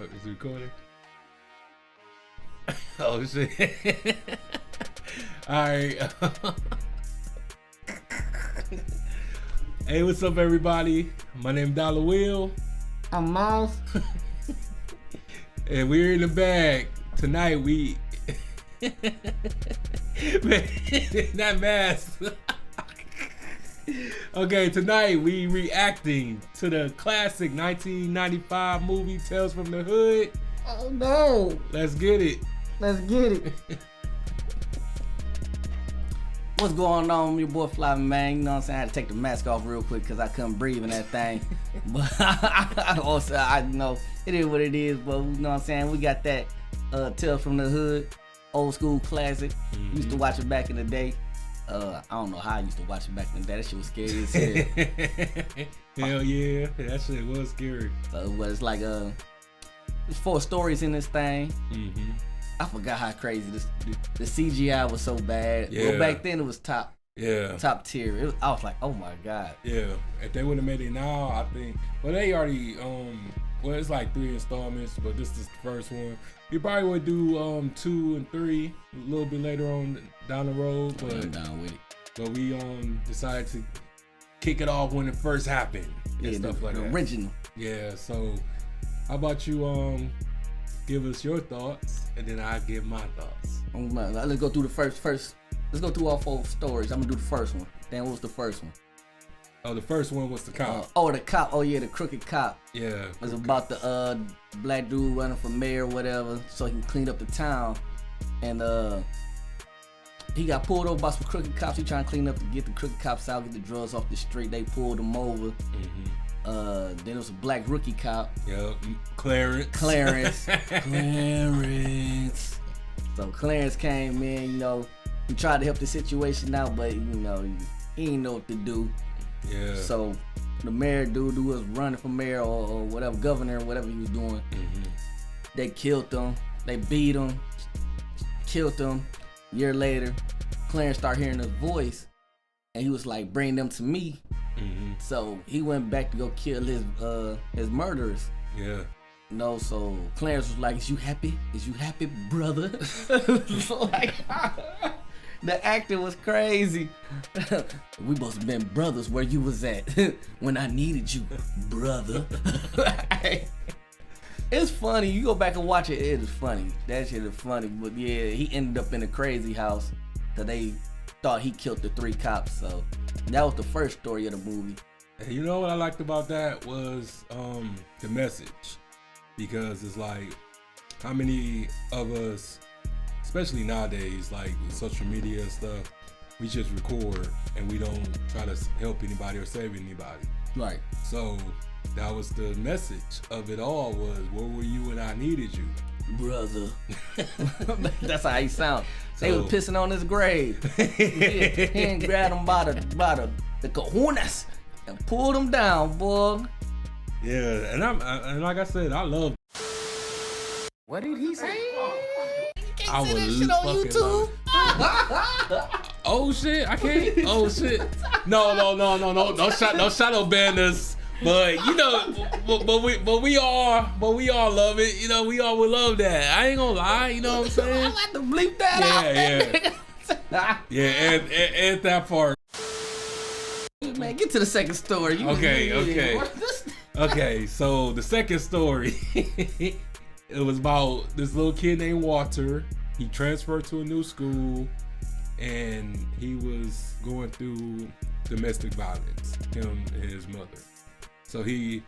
Is it recording? Oh shit! All right. Hey, what's up, everybody? My name is Dollar Will. I'm Mouse. And we're in the bag tonight. We man, that mask. Okay, tonight we reacting to the classic 1995 movie Tales from the Hood. Oh no! Let's get it. Let's get it. What's going on? Your boy Fly Man. You know what I'm saying? I had to take the mask off real quick because I couldn't breathe in that thing. But also, I know it is what it is. But you know what I'm saying? We got that Tales from the Hood, old school classic. Mm-hmm. Used to watch it back in the day. I don't know how I used to watch it back in the day. That shit was scary as hell. Hell yeah, that shit was scary. So but it's like there's 4 stories in this thing. Mm-hmm. I forgot how crazy the CGI was so bad. Yeah. Well, back then it was top tier. I was like, oh my god. Yeah, if they would have made it now, I think. Well, they already well, it's like 3 installments, but this is the first one. You probably would do 2 and 3 a little bit later on down the road, but I'm down with it. But we decided to kick it off when it first happened and stuff like the that. original. Yeah, so how about you give us your thoughts and then I give my thoughts. Let's go through the first. Let's go through all 4 stories. I'm gonna do the first one. Then what was the first one? Oh, the first one was the cop. The cop. Oh yeah, the crooked cop. Yeah. It was about the black dude running for mayor or whatever, so he can clean up the town. And he got pulled over by some crooked cops. He trying to clean up to get the crooked cops out, get the drugs off the street. They pulled him over. Mm-hmm. Then there was a black rookie cop. Yep. Clarence. Clarence. So Clarence came in, you know, he tried to help the situation out, but you know, he didn't know what to do. Yeah. So the mayor dude who was running for mayor or whatever, governor or whatever he was doing, they killed him. They beat him, killed him. A year later, Clarence started hearing his voice, and he was like, "Bring them to me." So he went back to go kill his murderers. Yeah. You know, so Clarence was like, "Is you happy? Is you happy, brother?" Like, the acting was crazy. We must have been brothers where you was at when I needed you, brother. It's funny. You go back and watch it. It is funny. That shit is funny. But yeah, he ended up in a crazy house because they thought he killed the 3 cops. So that was the first story of the movie. And you know what I liked about that was the message, because it's like, how many of us, especially nowadays, like with social media and stuff, we just record and we don't try to help anybody or save anybody. Right. So that was the message of it all, was where were you when I needed you, brother? That's how he sound. They was pissing on his grave. He grabbed him by the cojones and pulled him down, boy. Yeah, and like I said, I love. What did he say? I would shit on YouTube. Oh shit, I can't. Oh shit. No. Don't shadow ban us. But you know, but we all love it. You know, we all would love that. I ain't gonna lie. You know what I'm saying? I like to bleep that out. Yeah. And that part. Man, get to the second story. Okay. So the second story, it was about this little kid named Walter. He transferred to a new school, and he was going through domestic violence. Him and his mother. So he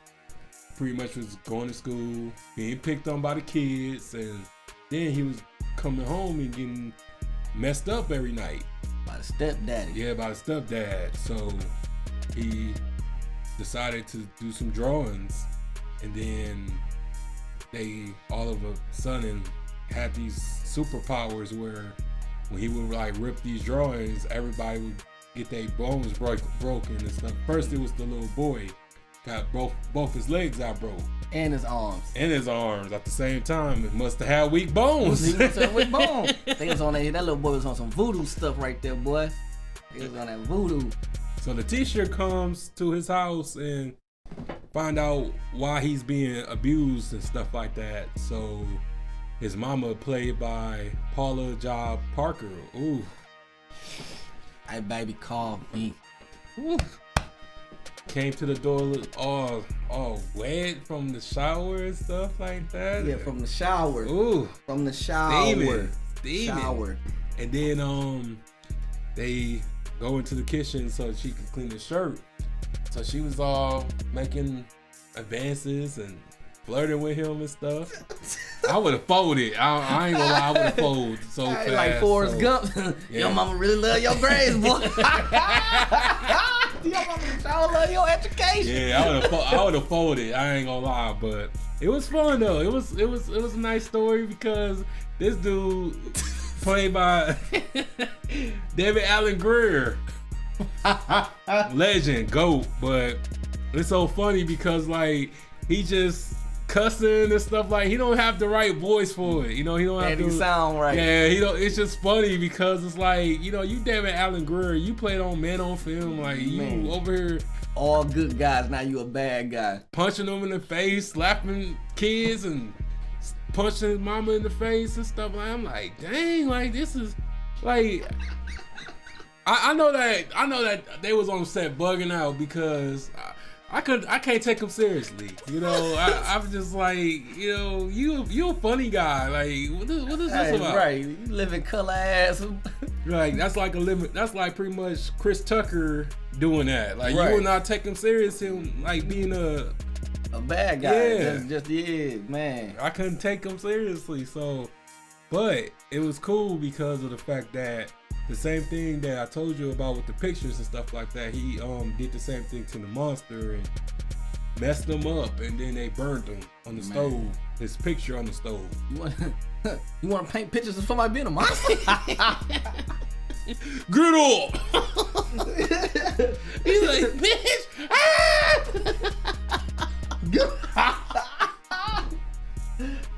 pretty much was going to school, being picked on by the kids, and then he was coming home and getting messed up every night. By the stepdaddy. Yeah, by the stepdad. So he decided to do some drawings, and then they all of a sudden had these superpowers where when he would like rip these drawings, everybody would get their bones broken and stuff. First it was the little boy. Got both his legs out broke. And his arms. At the same time. It must have had weak bones. He must have weak bones. They was on that little boy was on some voodoo stuff right there, boy. He was on that voodoo. So the teacher comes to his house and find out why he's being abused and stuff like that. So his mama, played by Paula Jai Parker. Ooh. Hey, baby, call me. Ooh. Came to the door all wet from the shower and stuff like that. Yeah, from the shower. Ooh. From the shower. Steaming. Shower. And then they go into the kitchen so she can clean the shirt. So she was all making advances and flirting with him and stuff. I would have folded. I ain't gonna lie, I would have folded so fast. Like Forrest Gump. Yeah. Your mama really love your grades, boy. Your mama sure love your education. Yeah, I would have folded. I ain't gonna lie, but it was fun though. It was a nice story because this dude, played by David Alan Grier, legend, GOAT, but it's so funny because like he just cussing and stuff, like he don't have the right voice for it. You know, he don't have to sound right. Yeah, he don't. It's just funny because it's like, you know, you David Alan Grier, you played on Man on Film, like you over here all good guys. Now you a bad guy. punching them in the face, slapping kids, and punching his mama in the face and stuff. Like, I'm like, dang, like this is like. I know that they was on set bugging out because I can't take him seriously. You know, I'm just like, you know, you a funny guy. Like, what is this about? Right, you live in color ass. Like that's like a limit. That's like pretty much Chris Tucker doing that. Like Right. you will not take him serious. Him like being a bad guy. Yeah. Just man. I couldn't take him seriously. So, but it was cool because of the fact that the same thing that I told you about with the pictures and stuff like that, he did the same thing to the monster and messed them up, and then they burned him on the stove. His picture on the stove. You want to paint pictures of somebody being a monster? Get up! He's like, bitch!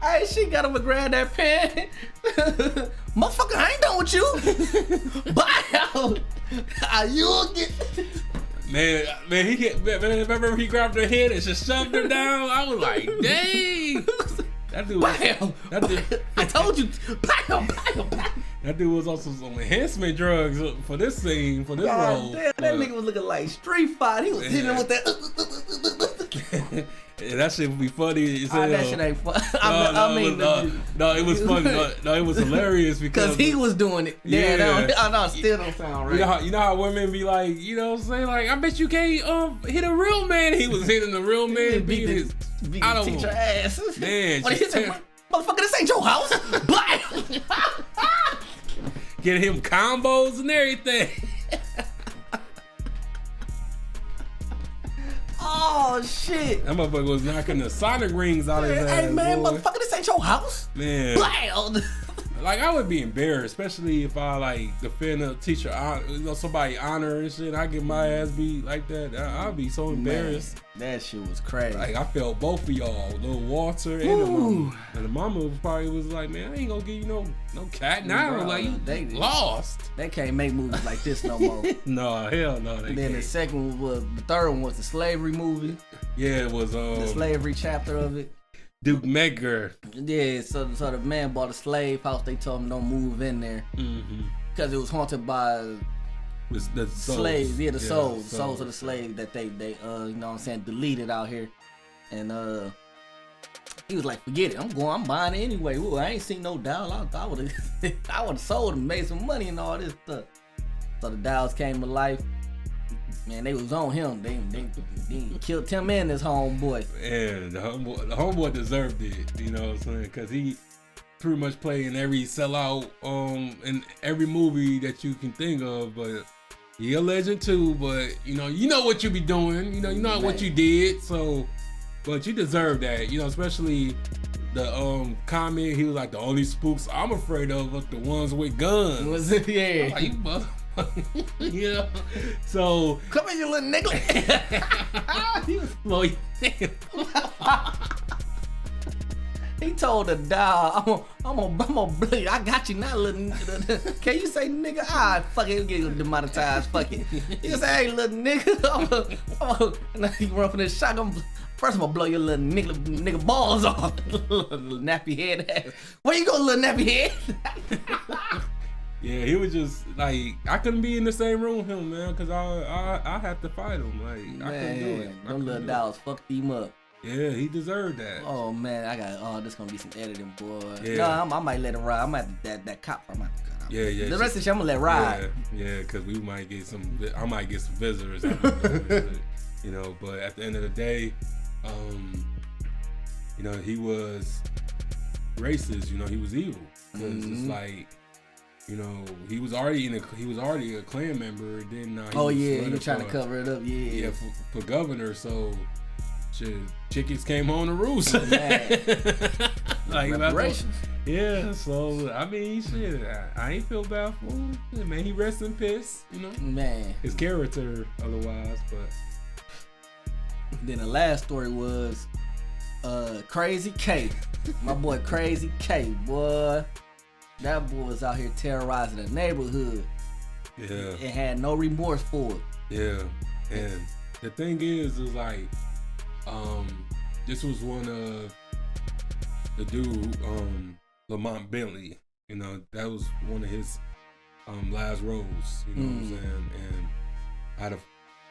Hey, she got him to grab that pen. Motherfucker, I ain't done with you. Bye. You'll get. Man, he get, man, remember he grabbed her head and just shoved her down? I was like, dang! That dude was, Bam. that dude, I told you. Bam, bam, bam. that dude was also some enhancement drugs for this scene, for this God role. damn, that nigga was looking like Street Fighter. He was hitting him with that. Yeah, that shit would be funny. That shit ain't fun. No, it was funny. No, it was hilarious because he was doing it. Yeah. I know, it still don't sound right. You know how women be like, you know what I'm saying? Like, I bet you can't hit a real man. He was hitting the real man. Beat his the teacher ass. Man, What he said, motherfucker, this ain't your house. Bam. Get him combos and everything. Oh shit. That motherfucker was knocking the Sonic rings out of his ass. Hey man, boy. motherfucker, this ain't your house. Man. Bam. Like, I would be embarrassed, especially if I like defend a teacher, you know, somebody honor and shit. I get my ass beat like that. I'd be so embarrassed. Man, that shit was crazy. Like, I felt both of y'all, little Walter and the mama. And the mama probably was like, man, I ain't gonna give you no cat now. Bro, Like, you they lost. They can't make movies like this no more. No, hell no. They And then the can't. second was the third one was the slavery movie, Yeah, it was the slavery chapter of it. Duke Medgar. Yeah, so the man bought a slave house. They told him don't move in there because it was haunted by Was the souls. slaves. Yeah, the souls souls. of the slaves that they you know what I'm saying, deleted out here. And he was like, forget it, I'm buying it anyway. Ooh, I ain't seen no dial. I would have sold and made some money and all this stuff. So the dials came to life. Man, they was on him. They killed him and his homeboy. And the homeboy deserved it, you know what I'm saying? Because he pretty much played in every sellout, in every movie that you can think of. But he a legend too. But you know what you be doing. You know what you did. So, but you deserve that. You know, especially the comment. He was like, the only spooks I'm afraid of are the ones with guns. Was it? Yeah. I'm like, you motherfucker. Yeah. So Come here, you little nigga. he was slow. He told the dog, I'm gonna blow you. I got you now, little nigga. Can you say nigga? Ah, fuck it, get demonetized. Fuck it. You say, hey, little nigga. And then he run from this shotgun. First, I'm gonna blow your little nigga balls off. Little nappy head ass. Where you go, little nappy head? Yeah, he was just like, I couldn't be in the same room with him, man, because I had to fight him. Like, I couldn't do it. Them little dogs fucked him up. Yeah, he deserved that. Oh man, this gonna be some editing, boy. Yeah. No, I might let it ride. I'm at that cop. I might cut out. Yeah. The rest of the shit I'm gonna let ride. Yeah, because we might get I might get some visitors. You know, but at the end of the day, you know, he was racist. You know, he was evil. Because it's like, you know, he was already a Klan member. Then he was trying to cover it up. Yeah, for governor. So. Shit, chickens came home to roost. Like reparations. Yeah, so I mean, shit, I ain't feel bad for him. Yeah, man, he rests in peace, you know. Man, his character, otherwise, but then the last story was Crazy K. My boy Crazy K, boy. That boy was out here terrorizing the neighborhood. Yeah. And had no remorse for it. Yeah, and the thing is like. This was one of the dude, Lamont Bentley. You know, that was one of his last roles. You know what I'm saying? And I had a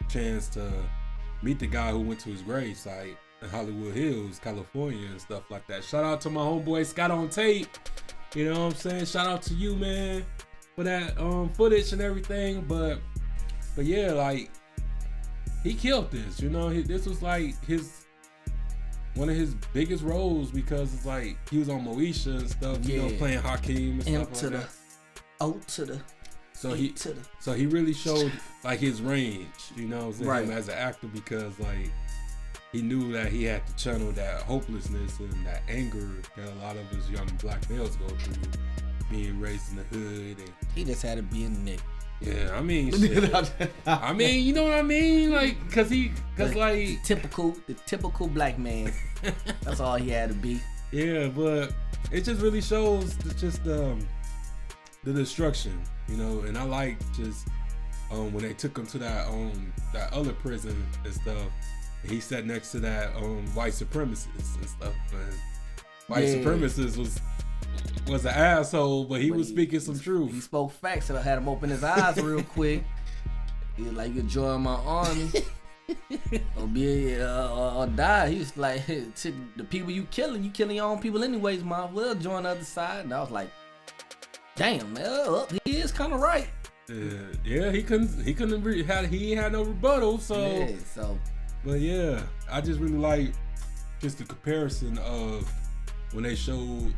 chance to meet the guy who went to his gravesite in Hollywood Hills, California, and stuff like that. Shout out to my homeboy Scott on Tape. You know what I'm saying? Shout out to you, man, for that footage and everything. But yeah, like. He killed this, you know. This was like one of his biggest roles because it's like he was on Moesha and stuff, you know, playing Hakeem and stuff like that. O to the. So he really showed like his range, you know, right. As an actor because like he knew that he had to channel that hopelessness and that anger that a lot of us young black males go through, being raised in the hood, and he just had to be a nigga. Yeah, I mean, shit. I mean, you know what I mean, like, cause like the typical black man. That's all he had to be. Yeah, but it just really shows the destruction, you know. And I like just when they took him to that other prison and stuff. And he sat next to that white supremacist and stuff. And white supremacist was an asshole, but he was speaking some truth. He spoke facts, so I had him open his eyes real quick. He was like, you join my army or die. He was like, to the people you killing your own people anyways, might well join the other side. And I was like, damn, man, he is kind of right. Yeah, he had no rebuttal, so. But yeah, I just really like just the comparison of when they showed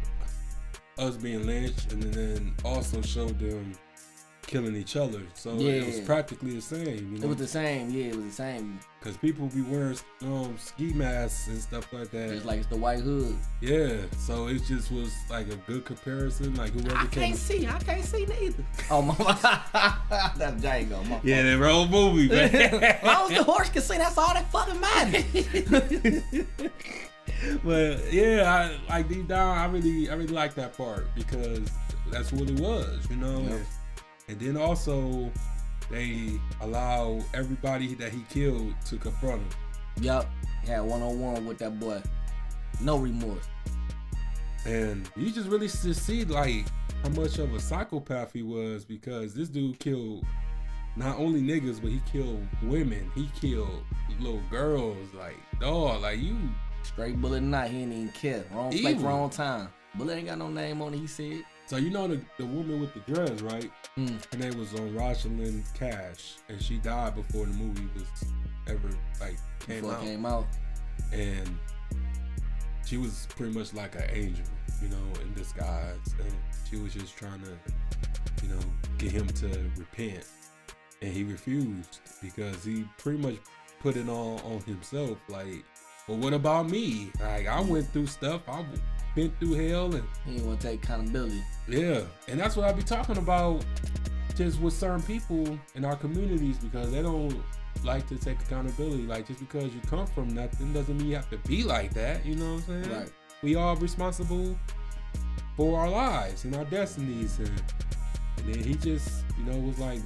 us being lynched and then also showed them killing each other. So it was practically the same. You know? It was the same. Yeah, it was the same. Because people be wearing ski masks and stuff like that. It's like it's the white hood. Yeah, so it just was like a good comparison. Like whoever I can't see neither. Oh my, that's Django. Yeah, that old movie, man. As long as the horse can see, that's all that fucking matters. But yeah, I like deep down, I really like that part because that's what it was, you know. Yep. And then also they allow everybody that he killed to confront him. Yup, had one-on-one with that boy, no remorse. And you just really see like how much of a psychopath he was because this dude killed not only niggas, but he killed women. He killed little girls. Like, dog, like you. Straight bullet night, he ain't even care. Wrong place, wrong time. Bullet ain't got no name on it, he said. So you know the woman with the dreads, right? Her name was Rosalind Cash, and she died before the movie was ever came out. And she was pretty much like an angel, you know, in disguise. And she was just trying to, you know, get him to repent, and he refused because he pretty much put it on himself, like. But what about me? Like, I went through stuff. I been through hell, and he didn't want to take accountability. Yeah, and that's what I be talking about, just with certain people in our communities because they don't like to take accountability. Like, just because you come from nothing doesn't mean you have to be like that. You know what I'm saying? Right. we all responsible for our lives and our destinies, and then he just, was like,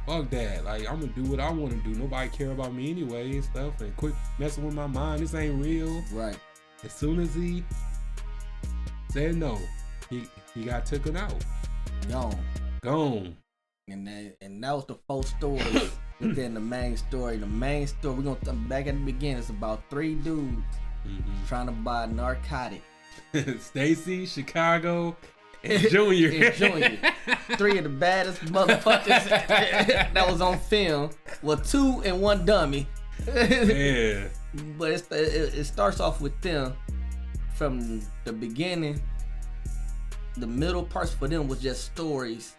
fuck that. Like, I'm gonna do what I want to do. Nobody care about me anyway and stuff. And quit messing with my mind. This ain't real. Right. As soon as he said no, he got taken out. Gone. And that was the 4 stories within the main story. The main story, we're gonna back at the beginning. It's about 3 dudes trying to buy narcotic. Stacy, Chicago, and Junior. 3 of the baddest motherfuckers that was on film. Well, 2 and 1 dummy. Yeah. But it starts off with them from the beginning. The middle parts for them was just stories.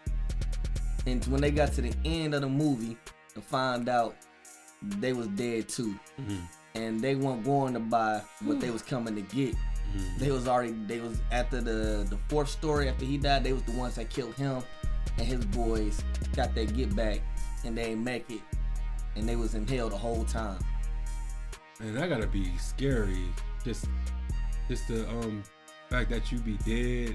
And when they got to the end of the movie, to find out they was dead too. And they weren't going to buy what they was coming to get. They was after the 4th story, after he died, they was the ones that killed him, and his boys got their get back, and they ain't make it, and they was in hell the whole time. Man, that gotta be scary. Just the fact that you be dead,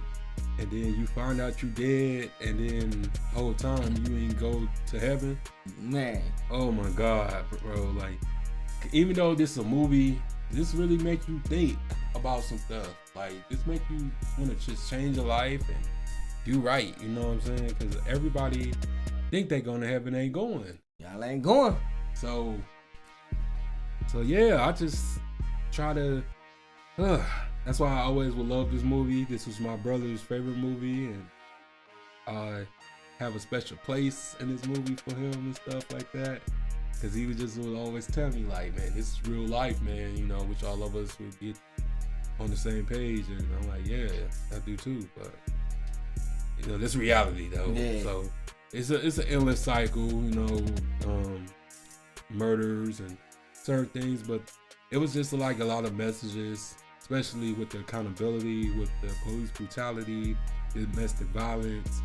and then you find out you dead, and then the whole time you ain't go to heaven. Man. Oh my God, bro. Like, even though this is a movie, this really make you think about some stuff. Like, this make you want to just change your life and do right. You know what I'm saying? Because everybody think they going to heaven, ain't going. Y'all ain't going. So yeah, I just try to. That's why I always would love this movie. This was my brother's favorite movie, and I have a special place in this movie for him and stuff like that. Cause he would always tell me, like, man, this is real life, man. Which all of us would get on the same page, and I'm like, yeah, I do too. But this reality though. Yeah. So it's an endless cycle, murders and certain things. But it was just like a lot of messages, especially with the accountability, with the police brutality, domestic violence,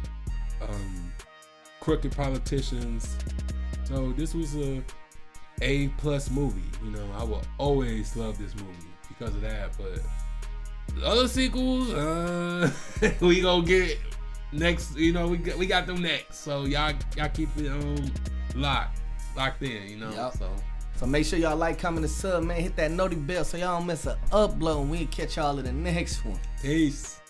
crooked politicians. So this was a A+ movie. I will always love this movie because of that. But the other sequels, we gonna get next. We got them next. So y'all keep it locked in. Yep. So make sure y'all like, comment, and sub, man. Hit that noti bell so y'all don't miss an upload. And we'll catch y'all in the next one. Peace.